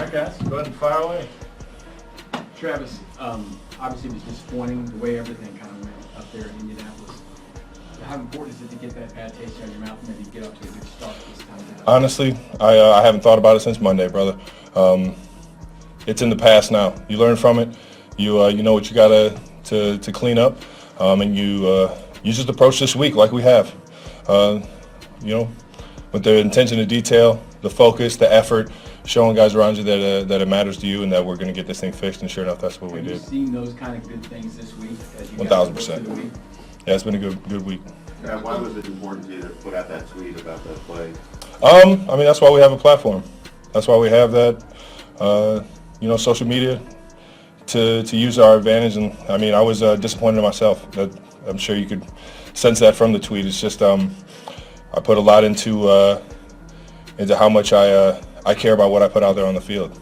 right, guys, go ahead and fire away. Travis, obviously it was disappointing the way everything kind of went up there in Indianapolis. How important is it to get that bad taste out of your mouth and maybe get off to a good start this time down? Honestly, I haven't thought about it since Monday, brother. It's in the past now. You learn from it. You know what you got to clean up, and you just approach this week like we have. With the intention to detail, the focus, the effort, showing guys around you that it matters to you and that we're going to get this thing fixed. And sure enough, that's what we did. Have you seen those kind of good things this week? 1,000%. Yeah, it's been a good week. Why was it important to you to put out that tweet about that play? That's why we have a platform. That's why we have that, social media to use our advantage. And I was disappointed in myself. I'm sure you could sense that from the tweet. It's just I put a lot into how much I care about what I put out there on the field.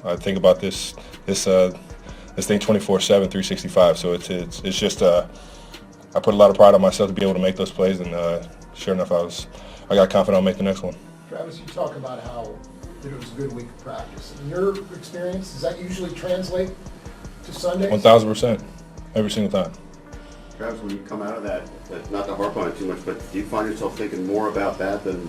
I think about this thing 24/7, 365. So it's just I put a lot of pride on myself to be able to make those plays, and sure enough, I got confident I'll make the next one. Travis, you talk about how it was a good week of practice. In your experience, does that usually translate to Sundays? 1,000%, every single time. Travis, when you come out of that, not to harp on it too much, but do you find yourself thinking more about that than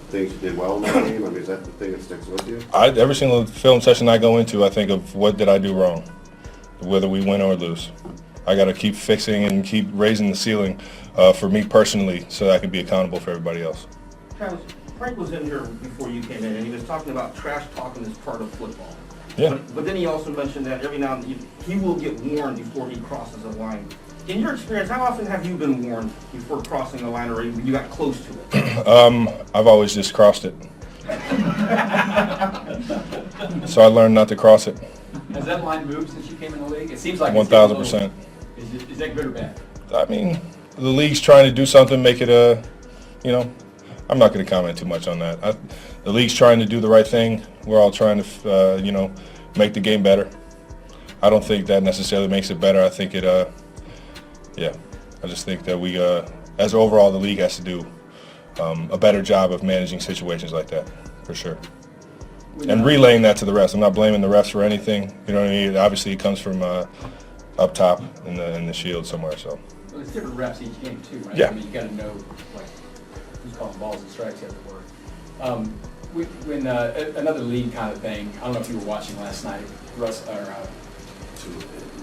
things you did well in that game? Is that the thing that sticks with you? Every single film session I go into, I think of what did I do wrong, whether we win or lose. I got to keep fixing and keep raising the ceiling for me personally so that I can be accountable for everybody else. Travis, Frank was in here before you came in, and he was talking about trash talking as part of football. Yeah. But then he also mentioned that every now and then he will get warned before he crosses a line. In your experience, how often have you been warned before crossing a line or you got close to it? I've always just crossed it. So I learned not to cross it. Has that line moved since you came in the league? It seems like 1,000%. Is that good or bad? The league's trying to do something, make it I'm not going to comment too much on that. The league's trying to do the right thing. We're all trying to, make the game better. I don't think that necessarily makes it better. I think I just think that we, as overall, the league has to do a better job of managing situations like that, for sure. And relaying that to the refs. I'm not blaming the refs for anything. You know what I mean? Obviously, it comes from up top in the shield somewhere. So. Well, it's different refs each game too, right? Yeah. You got to know who's calling balls and strikes, as it were. When another league kind of thing. I don't know if you were watching last night.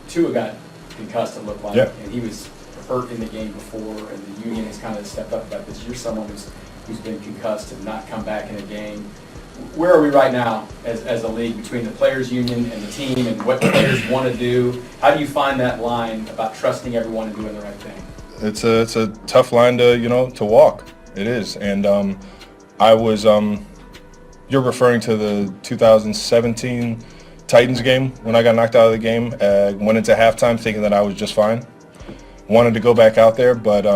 Tua got concussed. It looked like, yeah. And he was hurt in the game before, and the union has kind of stepped up about this. You're someone who's been concussed and not come back in a game. Where are we right now as a league between the players' union and the team, and what the players want to do? How do you find that line about trusting everyone and doing the right thing? It's a tough line to walk. It is, and I was you're referring to the 2017 Titans game when I got knocked out of the game. Went into halftime thinking that I was just fine. Wanted to go back out there, but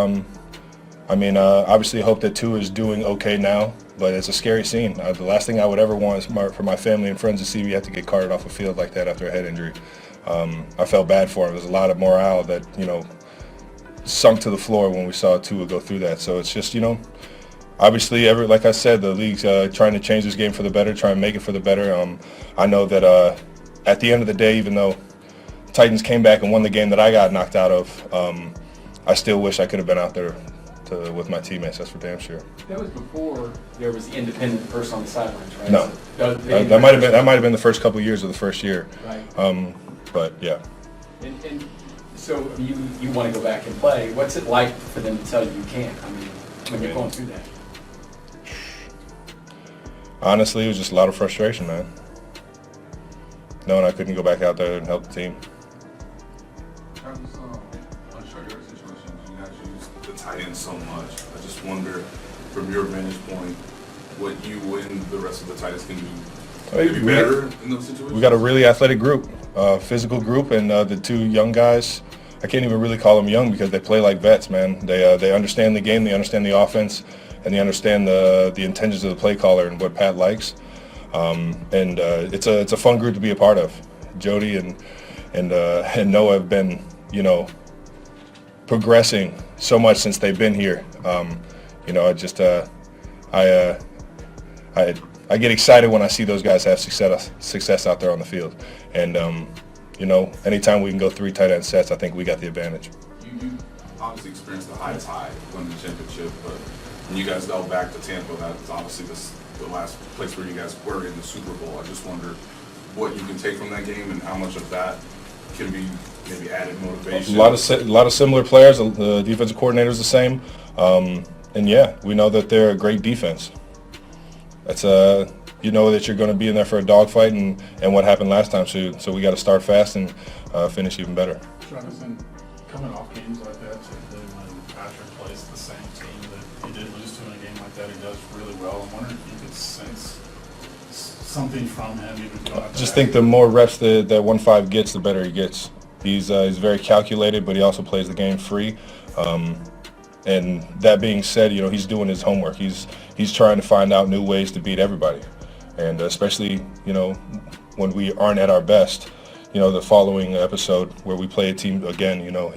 obviously hope that Tua is doing okay now. But it's a scary scene. The last thing I would ever want is for my family and friends to see me have to get carted off a field like that after a head injury. I felt bad for him. There's a lot of morale that sunk to the floor when we saw Tua go through that. So it's just obviously like I said, the league's trying to change this game for the better, try and make it for the better. I know that at the end of the day, even though Titans came back and won the game that I got knocked out of, I still wish I could have been out there with my teammates. That's for damn sure. That was before there was the independent person on the sidelines, right? No, So that might have been the first couple of years of the first year. Right. But yeah. And so you want to go back and play. What's it like for them to tell you you can't? When you're going through that. Honestly, it was just a lot of frustration, man. Knowing I couldn't go back out there and help the team. On shorter situations, you guys use the tight end so much. I just wonder, from your vantage point, what you and the rest of the tight ends can do. Maybe better in those situations? We got a really athletic group, physical group, and the two young guys, I can't even really call them young because they play like vets, man. They understand the game, they understand the offense, and they understand the intentions of the play caller and what Pat likes. It's a fun group to be a part of. Jody and Noah have been, progressing so much since they've been here. I get excited when I see those guys have success out there on the field. And, you know, anytime we can go 3 tight end sets, I think we got the advantage. You obviously experienced the high tide winning the championship, but when you guys go back to Tampa, that's obviously the last place where you guys were in the Super Bowl. I just wonder what you can take from that game and how much of that can be maybe added motivation. A lot of similar players. The defensive coordinator is the same, and yeah, we know that they're a great defense. That's you know that you're going to be in there for a dogfight, and what happened last time. So we got to start fast and finish even better. Jonathan, coming off games like that, typically when Patrick plays the same team that he did lose to in a game like that, he does really well. I'm wondering if you could sense something from him, even if you don't have to Just think the more reps that 1-5 gets, the better he gets. He's very calculated, but he also plays the game free. And that being said, you know, he's doing his homework. He's trying to find out new ways to beat everybody, and especially, you know, when we aren't at our best. You know, the following episode where we play a team again, you know,